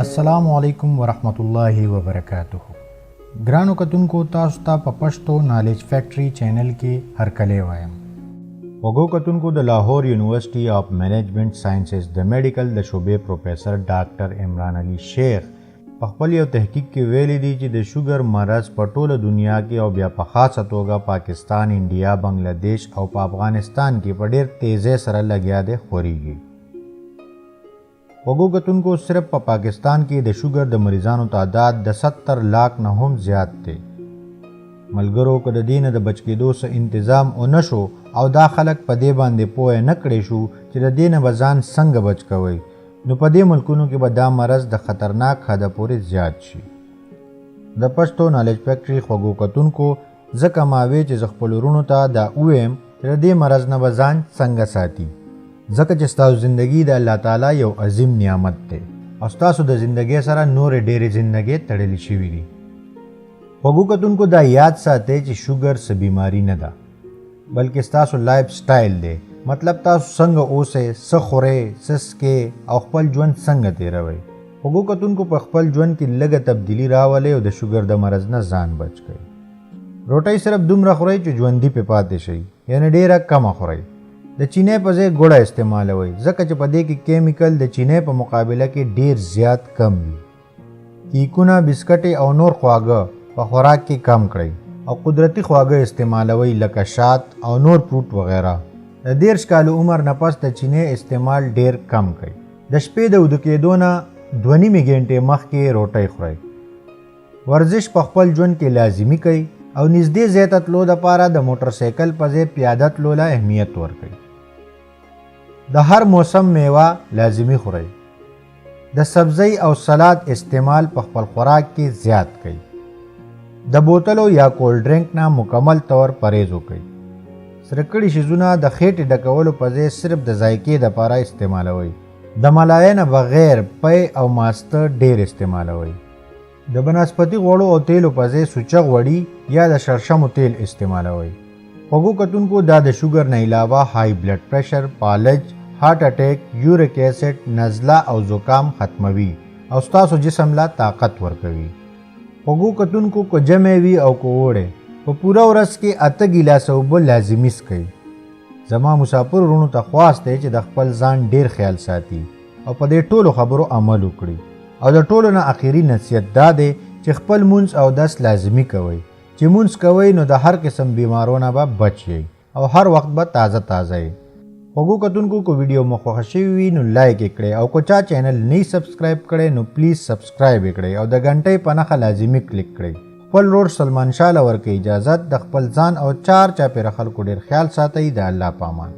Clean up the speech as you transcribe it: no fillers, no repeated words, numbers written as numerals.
السلام علیکم ورحمت الله وبرکاتہ. ګرانو کتونکو تاسو ته په پښتو نالج فیکټری چینل کې هرکلی وایم. وګو کتونکو د لاهور یونیورسيټي اف مینجمنٹ ساينسز د میډیکل د شعبې پروفیسر ډاکټر عمران علي شیخ په خپل یو تحقیق کې ویلي دي چې د شوګر مرض په ټوله دنیا کې او بیا په خاصه توګه پاکستان، انډیا، بنگلاديش او په افغانستان کې په ډېر تیزی سره لګیا دی خوريږي. وګو کتونکو صرف په پاکستان کې د شوګر د مریضانو تعداد د 70 لاک نه هم زیات دی. ملګرو که د دینه د بچ کېدو څه تنظیم ونه شو او دا خلک په دې باندې پوه نه کړی شو چې د دینه به ځان څنګه بچ کوئ، نو په دې ملکونو کې به دا مرض د خطرناک حده پورې زیات شي. د پښتو نالج فیکټري خوږو کتونکو ځکه ما وی چې زه خپلو وروڼو ته دا ووایم چې د دې مرض نه به ځان څنګه ساتي، ځکه چې ستاسو زندگی د الله تعالی یو عظیم نعمت دی او ستاسو د زندگی سره نورې ډېرې زندگی تړلې شوي دي. خوږو کتونکو دا یاد ساتئ چې شوګر څه بیماری نه ده بلکې ستاسو لایف سټایل دی. مطلب تاسو څنګه اوسئ، څه خورئ، څه څکئ او خپل ژوند څنګه تیروئ. خوږو کتونکو په خپل ژوند کې لږه تبدیلي راولئ او د شوګر د مرض نه ځان بچ کړئ. روټۍ صرف دومره خورئ چې ژوندي پې پاتې شئ، یعنې ډېره کمه خورئ. د چینې په ځای ګوړه استعمالوئ ځکه چې په دې کې کیمیکل د چینې په مقابله کې ډېر زیات کم وي. کیکونه، بسکټې او نور خواږه په خوراک کې کم کړئ او قدرتي خواږه استعمالوئ لکه شات او نور فروټ وغیره. د 30 کالو عمر نه پس د چینې استعمال ډېر کم کړئ. د شپې د ویده کېدو نه 2.5 غنټې مخکې روټۍ خورئ. ورزش په خپل ژوند کې لازمي کړئ او نږدې ځای ته تلو دپاره د موټر سایکل په ځای پیاده تلو له اهمیت ورکړئ. د هر موسم میوه لازمي خورئ. د سبزی او سلاد استعمال په خپل خوراک کې زیات کړئ. د بوتلو یا کولډ ډرینک نه مکمل طور پرهیز وکړئ. سره کړي شیزونه د خېټې ډکولو په ځای صرف د ذایقې دپاره استعمالوئ. د ملایې نه بغیر پی او ماسته ډېر استعمالوئ. د بنسپتي غوړو او تیلو په ځای سوچه غوړي یا د شړشمو تیل استعمالوئ. خوږو کتونکو دا د شوګر نه علاوه های بلډ پریشر، فالج، هارت اٹیک، یوریک ایسډ، نزله او زکام ختموي او ستاسو جسم لا طاقت ورکوي. خوږو کتونکو که جمع وي او که وړی په پوره ورځ کې 8 ګیلاسه اوبه لازمي څښئ. زما مسافر وروڼو ته خواست دی چې د خپل ځان ډېر خیال ساتي او په دې ټولو خبرو عمل وکړي. او د ټولو نه اخیری نصیحت دا دی چې خپل مونځ او دس لازمي کوئ. چې مونځ کوئ نو د هر قسم بیمارونه به بچ یئ او هر وخت به تازه تازه یئ. خوږو کتونکو کو ویډیو مو خوښه شوي وي نو لایک یې کړئ او که چا چینل نه سبسکرایب کړی نو پلیز سبسکرایب یې کړئ او د غنټۍ په نښه لازمي کلیک کړئ. خپل ورور سلمان شاه له ورکوي اجازت. د خپل ځان او چار چاپېره خلکو ډېر خیال ساتئ. د الله په امان.